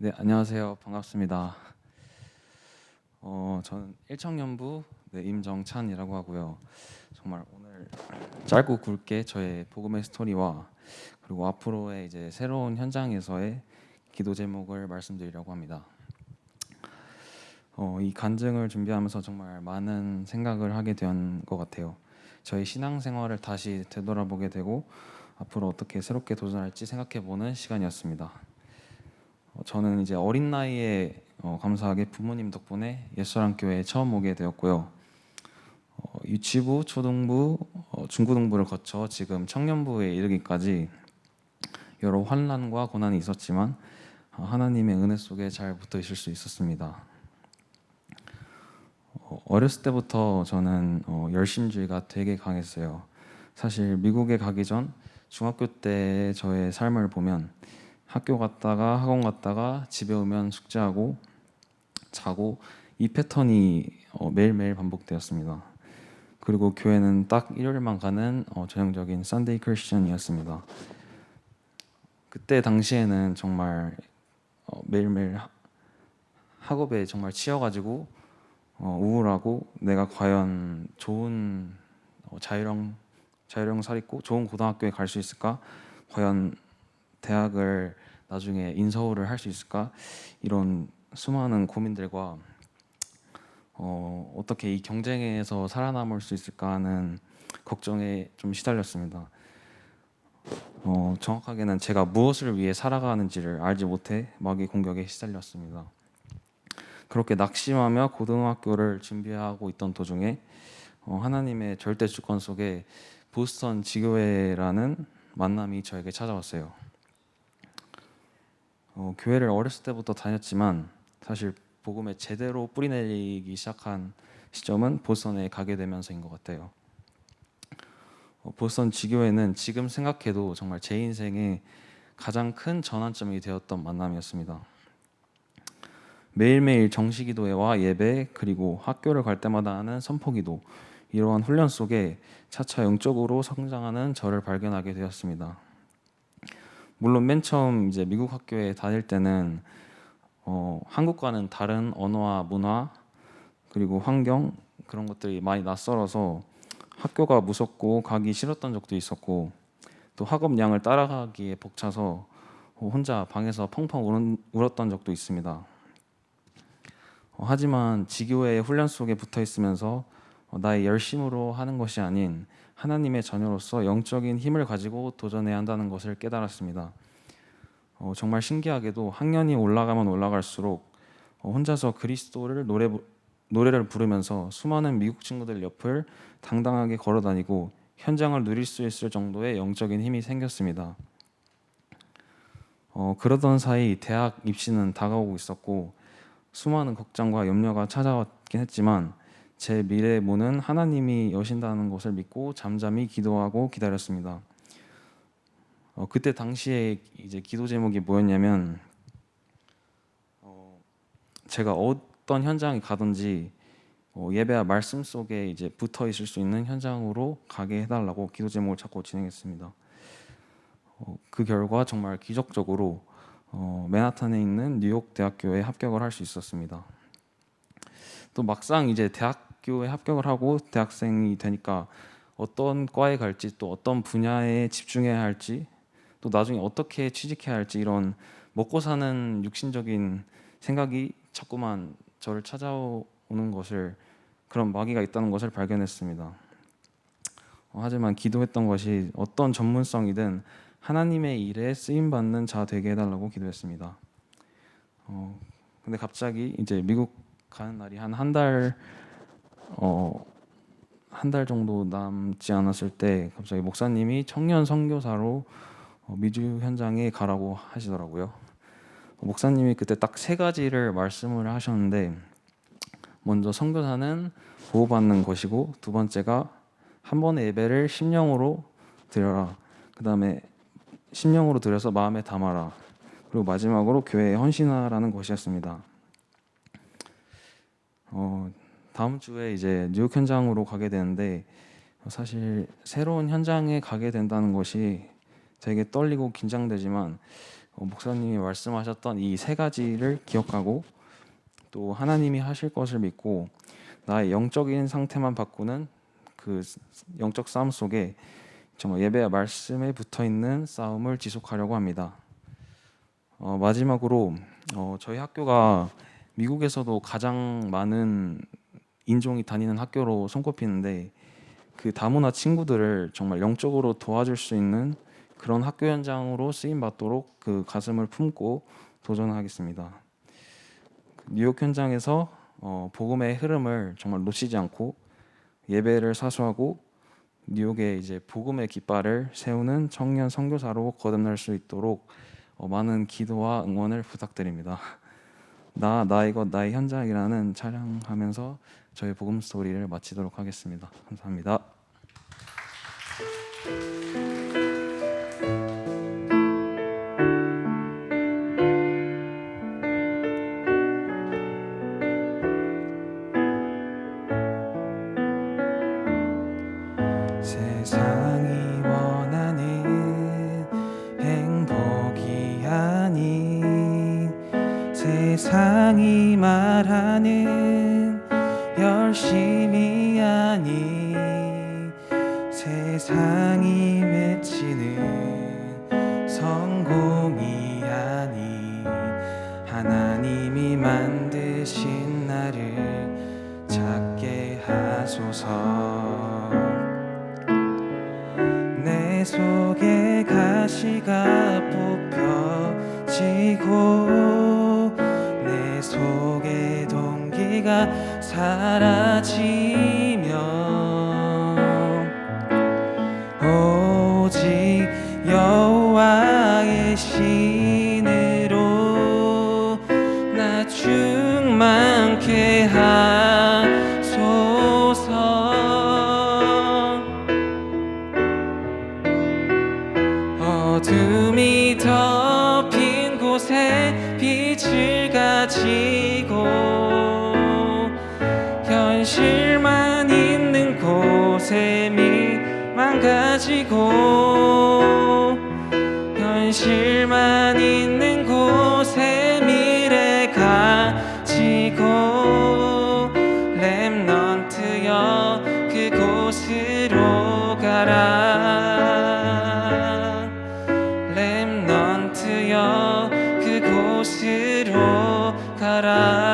네, 안녕하세요. 반갑습니다. 저는 일청년부 임정찬이라고 하고요. 정말 오늘 짧고 굵게 저의 복음의 스토리와 그리고 앞으로의 이제 새로운 현장에서의 기도 제목을 말씀드리려고 합니다. 이 간증을 준비하면서 정말 많은 생각을 하게 된 것 같아요. 저희 신앙생활을 다시 되돌아보게 되고 앞으로 어떻게 새롭게 도전할지 생각해보는 시간이었습니다. 저는 이제 어린 나이에 감사하게 부모님 덕분에 옛사랑교회에 처음 오게 되었고요. 유치부, 초등부, 중고등부를 거쳐 지금 청년부에 이르기까지 여러 환난과 고난이 있었지만 하나님의 은혜 속에 잘 붙어 있을 수 있었습니다. 어렸을 때부터 저는 열심주의가 되게 강했어요. 사실 미국에 가기 전 중학교 때 저의 삶을 보면 학교 갔다가 학원 갔다가 집에 오면 숙제하고 자고 이 패턴이 매일매일 반복되었습니다. 그리고 교회는 딱 일요일만 가는 전형적인 썬데이 크리스천이었습니다. 그때 당시에는 정말 매일매일 학업에 정말 치여가지고 우울하고 내가 과연 좋은 자유형 살있고 좋은 고등학교에 갈 수 있을까? 과연 대학을 나중에 인서울을 할 수 있을까? 이런 수많은 고민들과 어떻게 이 경쟁에서 살아남을 수 있을까 하는 걱정에 좀 시달렸습니다. 정확하게는 제가 무엇을 위해 살아가는지를 알지 못해 마귀 공격에 시달렸습니다. 그렇게 낙심하며 고등학교를 준비하고 있던 도중에 하나님의 절대 주권 속에 보스턴 지교회라는 만남이 저에게 찾아왔어요. 교회를 어렸을 때부터 다녔지만 사실 복음에 제대로 뿌리내리기 시작한 시점은 보스턴에 가게 되면서인 것 같아요. 보스턴 지교회는 지금 생각해도 정말 제 인생의 가장 큰 전환점이 되었던 만남이었습니다. 매일매일 정시기도회와 예배 그리고 학교를 갈 때마다 하는 선포기도, 이러한 훈련 속에 차차 영적으로 성장하는 저를 발견하게 되었습니다. 물론 맨 처음 이제 미국 학교에 다닐 때는 한국과는 다른 언어와 문화 그리고 환경, 그런 것들이 많이 낯설어서 학교가 무섭고 가기 싫었던 적도 있었고, 또 학업량을 따라가기에 벅차서 혼자 방에서 펑펑 울었던 적도 있습니다. 하지만 지교회의 훈련 속에 붙어 있으면서 나의 열심으로 하는 것이 아닌 하나님의 자녀로서 영적인 힘을 가지고 도전해야 한다는 것을 깨달았습니다. 정말 신기하게도 학년이 올라가면 올라갈수록 혼자서 그리스도를 노래를 부르면서 수많은 미국 친구들 옆을 당당하게 걸어다니고 현장을 누릴 수 있을 정도의 영적인 힘이 생겼습니다. 그러던 사이 대학 입시는 다가오고 있었고 수많은 걱정과 염려가 찾아왔긴 했지만 제 미래의 문은 하나님이 여신다는 것을 믿고 잠잠히 기도하고 기다렸습니다. 그때 당시에 이제 기도 제목이 뭐였냐면 제가 어떤 현장에 가든지 예배와 말씀 속에 이제 붙어 있을 수 있는 현장으로 가게 해달라고 기도 제목을 찾고 진행했습니다. 그 결과 정말 기적적으로 맨하탄에 있는 뉴욕 대학교에 합격을 할 수 있었습니다. 또 막상 이제 대학교에 합격을 하고 대학생이 되니까 어떤 과에 갈지 또 어떤 분야에 집중해야 할지 또 나중에 어떻게 취직해야 할지 이런 먹고 사는 육신적인 생각이 자꾸만 저를 찾아오는 것을, 그런 마귀가 있다는 것을 발견했습니다. 하지만 기도했던 것이 어떤 전문성이든 하나님의 일에 쓰임 받는 자 되게 해달라고 기도했습니다. 근데 갑자기 이제 미국 가는 날이 한 달 정도 남지 않았을 때 갑자기 목사님이 청년 선교사로 미주 현장에 가라고 하시더라고요. 목사님이 그때 딱 세 가지를 말씀을 하셨는데, 먼저 선교사는 보호받는 것이고, 두 번째가 한 번의 예배를 심령으로 드려라. 그 다음에 심령으로 드려서 마음에 담아라. 그리고 마지막으로 교회에 헌신하라는 것이었습니다. 다음 주에 이제 뉴욕 현장으로 가게 되는데 사실 새로운 현장에 가게 된다는 것이 되게 떨리고 긴장되지만 목사님이 말씀하셨던 이 세 가지를 기억하고 또 하나님이 하실 것을 믿고 나의 영적인 상태만 바꾸는 그 영적 싸움 속에 정말 예배와 말씀에 붙어 있는 싸움을 지속하려고 합니다. 마지막으로 저희 학교가 미국에서도 가장 많은 인종이 다니는 학교로 손꼽히는데 그 다문화 친구들을 정말 영적으로 도와줄 수 있는 그런 학교 현장으로 쓰임 받도록 그 가슴을 품고 도전하겠습니다. 뉴욕 현장에서 복음의 흐름을 정말 놓치지 않고 예배를 사수하고 뉴욕에 이제 복음의 깃발을 세우는 청년 선교사로 거듭날 수 있도록 많은 기도와 응원을 부탁드립니다. 나 이것 나의 현장이라는 찬양하면서 저희 복음 스토리를 마치도록 하겠습니다. 감사합니다. 세상이 원하는 행복이 아닌 세상이 말하는 열심이 아닌 세상이 맺히는 성공이 아닌 하나님이 만드신 나를 찾게 하소서. 내 속에 가시가 뽑혀지고 내 속에 동기가 사라지며 오직 여호와의 신으로 나 충만케 하소서. 어둠이 덮인 곳에 빛을 가지고 현실만 있는 곳에 미만 가지고 현실만 있는 곳에 미래 가지고 렘넌트여 그곳으로 가라. 렘넌트여 그곳으로 가라.